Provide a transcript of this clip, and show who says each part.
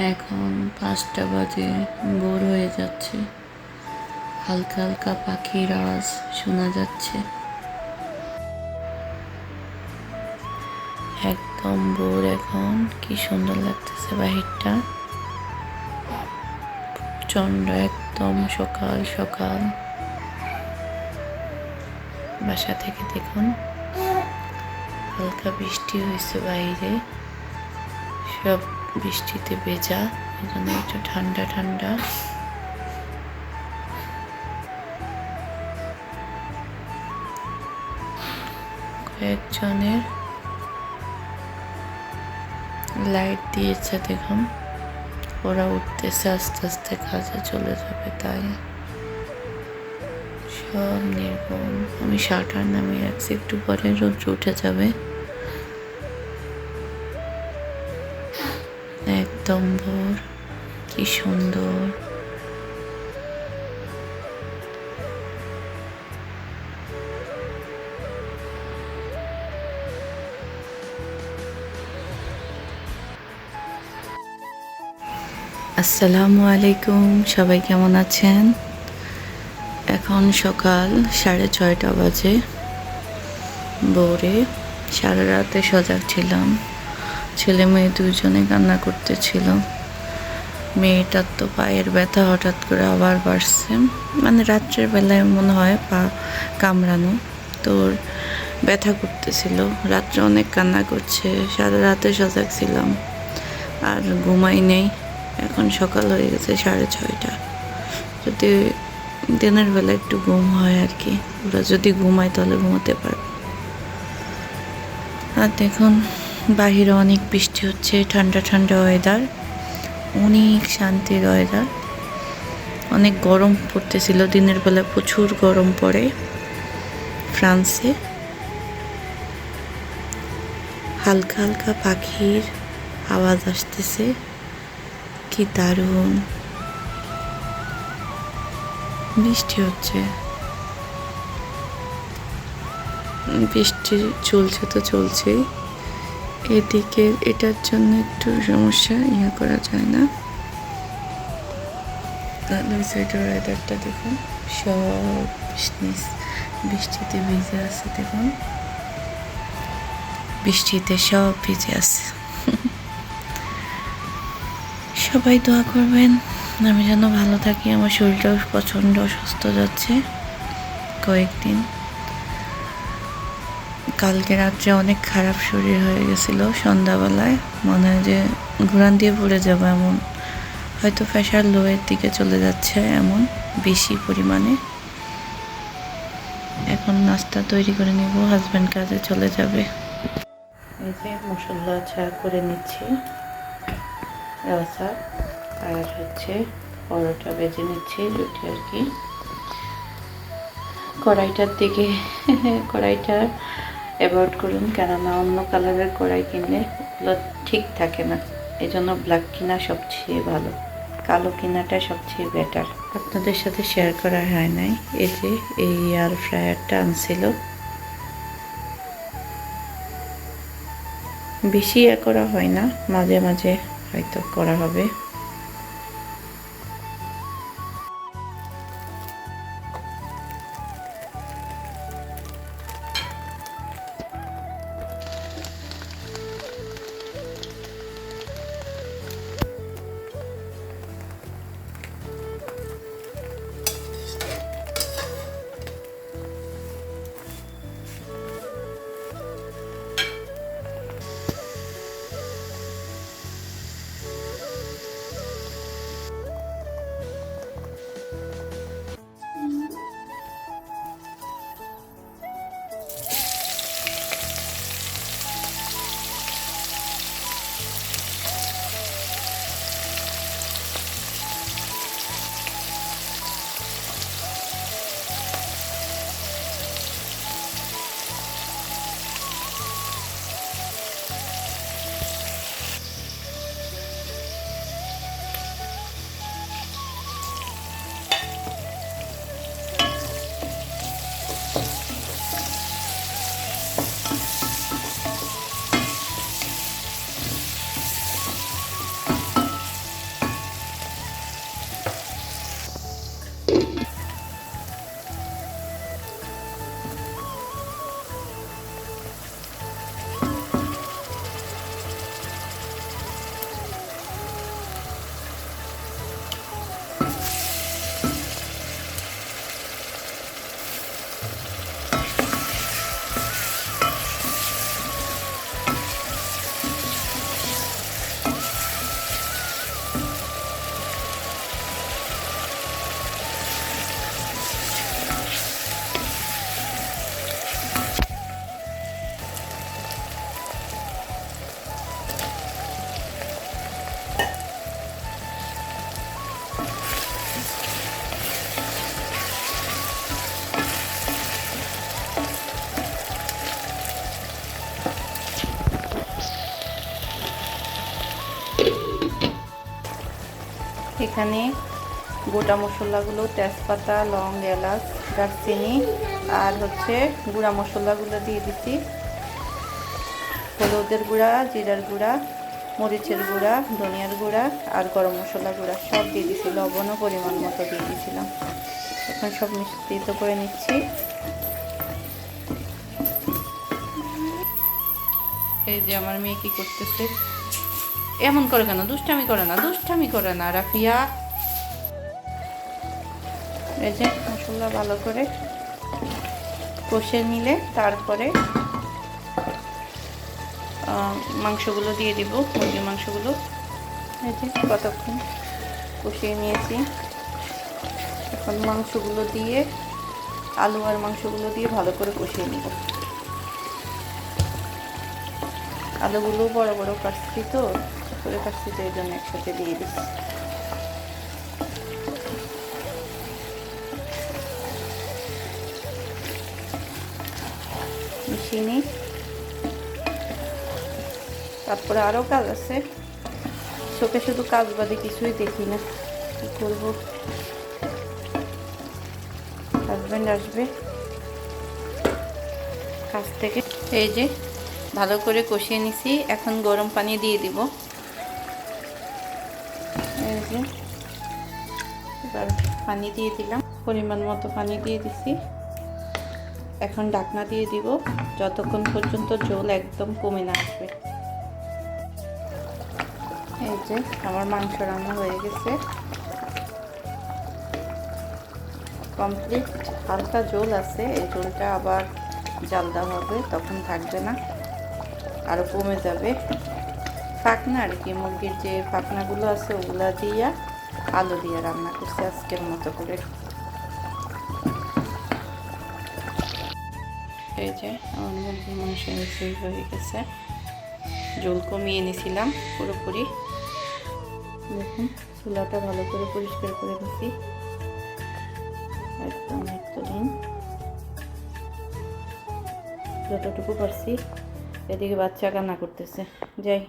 Speaker 1: এখন 5টা বাজে, ভোর হয়ে যাচ্ছে। হালকা হালকা পাখির আওয়াজ শোনা যাচ্ছে। একদম ভোর এখন, কি সুন্দর লাগতেছে বাহিরটা। প্রচন্ড একদম সকাল সকাল। বাসা থেকে দেখুন হালকা বৃষ্টি হয়েছে বাইরে, সব বৃষ্টিতে ভেজা, এজন্য একটু ঠান্ডা ঠান্ডা। কয়েকজনের লাইট দিয়েছে দেখুন, ওরা উঠতেছে আস্তে আস্তে, কাজে চলে যাবে, তাই সব নির্গম। আমি শাটার নামিয়ে রাখছি, একটু পরে রোদ্র উঠে যাবে। একদম ভোর, কি সুন্দর। আসসালামু আলাইকুম, সবাই কেমন আছেন? এখন সকাল 6:30 বাজে। ভোরে সারা রাতে সজাগ ছিলাম, ছেলে মেয়ে দুজনে কান্না করতেছিল। মেয়েটার তো পায়ের ব্যথা হঠাৎ করে আবার বাড়ছে, মানে রাত্রের বেলায় মনে হয় পা কামড়ানো, তোর ব্যথা করতেছিল। রাত্রে অনেক কান্না করছে, সারা রাতে সজাগ ছিলাম, আর ঘুমাই নেই। এখন সকাল হয়ে গেছে 6:30। যদি দিনের বেলা একটু ঘুম হয় আর কি, ওরা যদি ঘুমায় তাহলে ঘুমাতে পারবে। আর দেখুন বাহিরে অনেক বৃষ্টি হচ্ছে, ঠান্ডা ঠান্ডা ওয়েদার, অনেক শান্তির ওয়েদার। অনেক গরম পড়তেছিল, দিনের বেলা প্রচুর গরম পড়ে ফ্রান্সে। হালকা হালকা পাখির আওয়াজ আসতেছে, কি দারুণ। বৃষ্টি হচ্ছে, বৃষ্টি চলছে তো চলছেই। এদিকে এটার জন্য একটু সমস্যা, করা যায় না। সাইডের ওয়েদারটা দেখুন, সব বৃষ্টিতে ভিজে আছে। দেখুন বৃষ্টিতে সব ভিজে আছে। সবাই দোয়া করবেন আমি যেন ভালো থাকি। আমার শরীরটাও প্রচণ্ড অসুস্থ যাচ্ছে কয়েকদিন। কালকে রাত্রে অনেক খারাপ শরীর হয়ে গেছিলো, সন্ধ্যাবেলায় মনে হয় যে ঘুরান দিয়ে পড়ে যাবো এমন, হয়তো প্রেশার লোয়ের দিকে চলে যাচ্ছে এমন বেশি পরিমাণে। এখন নাস্তা তৈরি করে নিব, হাজব্যান্ড কাজে চলে যাবে। এই যে মশলা চা করে নিচ্ছি, আর হচ্ছে পরোটা বেজে নিচ্ছি, রুটি আর কি। কড়াইটার দিকে কড়াইটা অ্যাভয়েড করুন, কেননা অন্য কালারের কড়াই কিনলে ওগুলো ঠিক থাকে না, এই জন্য ব্ল্যাক কিনা সবচেয়ে ভালো, কালো কিনাটা সবচেয়ে বেটার। আপনাদের সাথে শেয়ার করা হয় নাই, এই যে এই এয়ার ফ্রায়ারটা আনছিল, বেশি করা হয় না, মাঝে মাঝে হয়তো করা হবে। এখানে গোটা মশলাগুলো তেজপাতা, লং, এলাচ, দারচিনি আর হচ্ছে গুঁড়া মশলাগুলো দিয়ে দিচ্ছি। হলুদের গুঁড়া, জিরার গুঁড়া, মরিচের গুঁড়া, ধনিয়ার গুঁড়া আর গরম মশলা গুঁড়া সব দিয়ে দিচ্ছি। লবণও পরিমাণ মতো দিয়ে দিয়েছিলাম। এখন সব মিশ্রিত করে নিচ্ছি। এই যে আমার মেয়ে কি করতেছে, এমন করে কেন? দুষ্টামি করে না রাফিয়া। এই যে মশলা ভালো করে কষে নিলে তারপরে মাংসগুলো দিয়ে দিব, মুরগির মাংসগুলো। এই যে কতক্ষণ কষিয়ে নিয়েছি। এখন মাংসগুলো দিয়ে, আলু আর মাংসগুলো দিয়ে ভালো করে কষিয়ে নিব। আলুগুলো বড় বড় কাটছি তো, করে কাটছি তো, এই জন্য একসাথে দিয়ে দিচ্ছি। মিশিয়ে নিই। তারপরে আরও কাজ আছে, চোখে শুধু কাজ বাদে কিছুই দেখি না। কি করবো, হাজব্যান্ড আসবে কাজ থেকে। এই যে ভালো করে কষিয়ে নিছি। এখন গরম পানি দিয়ে দিব। এই যে এবার পানি দিয়ে দিলাম, পরিমাণ মতো পানি দিয়ে দিছি। এখন ঢাকনা দিয়ে দিব যতক্ষণ পর্যন্ত ঝোল একদম কমে না আসবে। এই যে আমার মাংস রান্না হয়ে গেছে, কমপ্লিট। হালকা ঝোল আছে, এই ঝোলটা আবার জাল দেওয়া হবে, তখন থাকবে না, আরও কমে যাবে। ফাঁকনা আর কি, মুরগির যে ফাঁকনাগুলো আছে ওগুলা দিয়া আলু দিয়ে রান্না করছি আজকের মতো করে। এই যে আমার মুরগির মাংস রেসিপি হয়ে গেছে। ঝোল কমিয়ে নিয়েছিলাম পুরোপুরি। দেখুন চুলাটা ভালো করে পরিষ্কার করে নিছি, একদম ক্লিন যতটুকু পারছি। এদিকে বাচ্চা কান্না করতেছে, যাই।